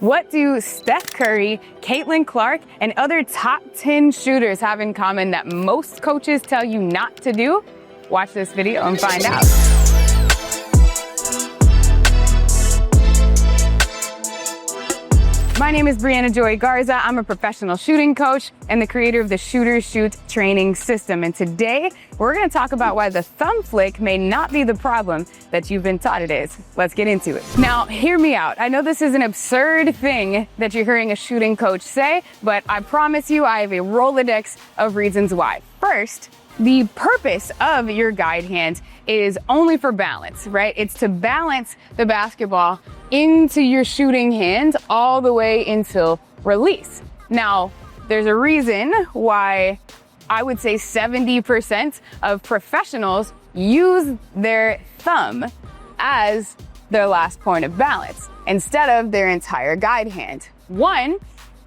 What do Steph Curry, Caitlin Clark, and other top 10 shooters have in common that most coaches tell you not to do? Watch this video and find out. My name is Brianna Joy Garza. I'm a professional shooting coach and the creator of the Shooter Shoot training system. And today we're going to talk about why the thumb flick may not be the problem that you've been taught it is. Let's get into it. Now, hear me out. I know this is an absurd thing that you're hearing a shooting coach say, but I promise you I have a Rolodex of reasons why. First, the purpose of your guide hand is only for balance, right? It's to balance the basketball into your shooting hand all the way until release. Now, there's a reason why I would say 70% of professionals use their thumb as their last point of balance instead of their entire guide hand. One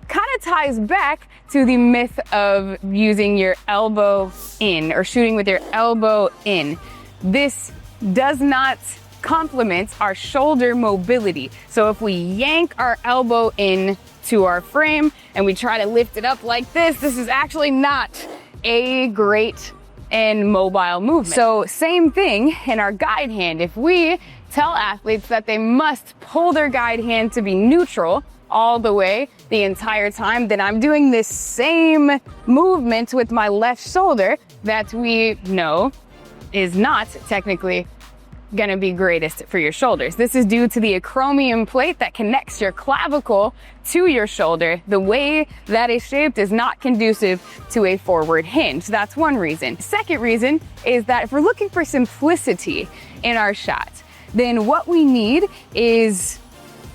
kind of ties back to the myth of using your elbow in or shooting with your elbow in. This does not complement our shoulder mobility. So if we yank our elbow in to our frame and we try to lift it up like this is actually not a great and mobile movement. So same thing in our guide hand. If we tell athletes that they must pull their guide hand to be neutral all the way the entire time, then I'm doing this same movement with my left shoulder that we know is not technically gonna be greatest for your shoulders. This is due to the acromion plate that connects your clavicle to your shoulder. The way that is shaped is not conducive to a forward hinge. That's one reason. Second reason is that if we're looking for simplicity in our shot, then what we need is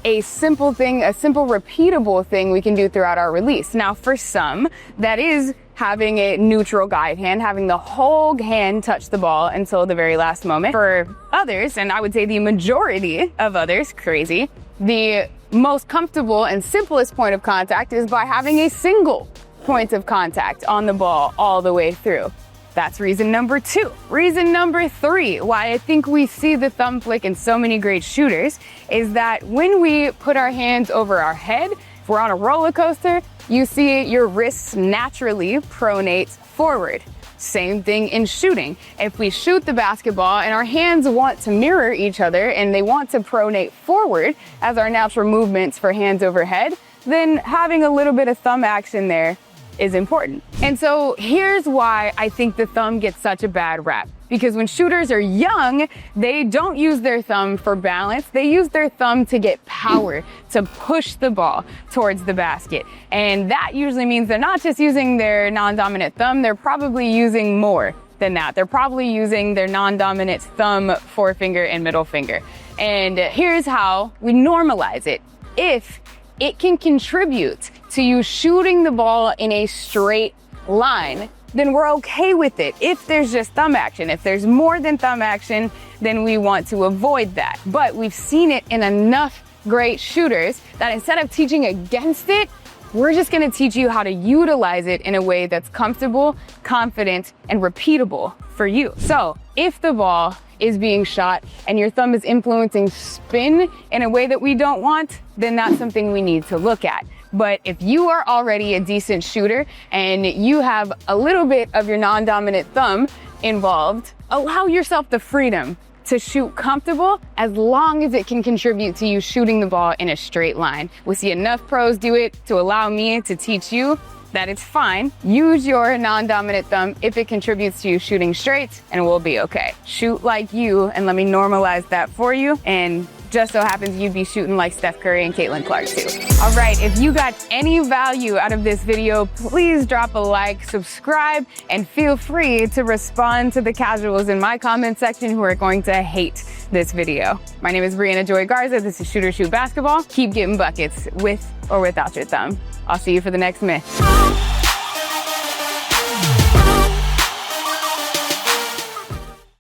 a simple thing, a simple repeatable thing we can do throughout our release. Now for some, that is having a neutral guide hand, having the whole hand touch the ball until the very last moment. For others, and I would say the majority of others, crazy, the most comfortable and simplest point of contact is by having a single point of contact on the ball all the way through. That's reason number two. Reason number three, why I think we see the thumb flick in so many great shooters, is that when we put our hands over our head, if we're on a roller coaster, you see your wrists naturally pronate forward. Same thing in shooting. If we shoot the basketball and our hands want to mirror each other and they want to pronate forward as our natural movements for hands overhead, then having a little bit of thumb action there is important. And so here's why I think the thumb gets such a bad rap. Because when shooters are young, they don't use their thumb for balance. They use their thumb to get power, to push the ball towards the basket. And that usually means they're not just using their non-dominant thumb, they're probably using more than that. They're probably using their non-dominant thumb, forefinger, and middle finger. And here's how we normalize it. If it can contribute to you shooting the ball in a straight line, then we're okay with it. If there's just thumb action, if there's more than thumb action, then we want to avoid that. But we've seen it in enough great shooters that instead of teaching against it, we're just gonna teach you how to utilize it in a way that's comfortable, confident, and repeatable for you. So if the ball is being shot and your thumb is influencing spin in a way that we don't want, then that's something we need to look at. But if you are already a decent shooter and you have a little bit of your non-dominant thumb involved, allow yourself the freedom to shoot comfortable as long as it can contribute to you shooting the ball in a straight line. We see enough pros do it to allow me to teach you that it's fine. Use your non-dominant thumb if it contributes to you shooting straight and we'll be okay. Shoot like you and let me normalize that for you. And just so happens you'd be shooting like Steph Curry and Caitlin Clark too. All right, if you got any value out of this video, please drop a like, subscribe, and feel free to respond to the casuals in my comment section who are going to hate this video. My name is Brianna Joy Garza. This is Shooter Shoot Basketball. Keep getting buckets with or without your thumb. I'll see you for the next myth.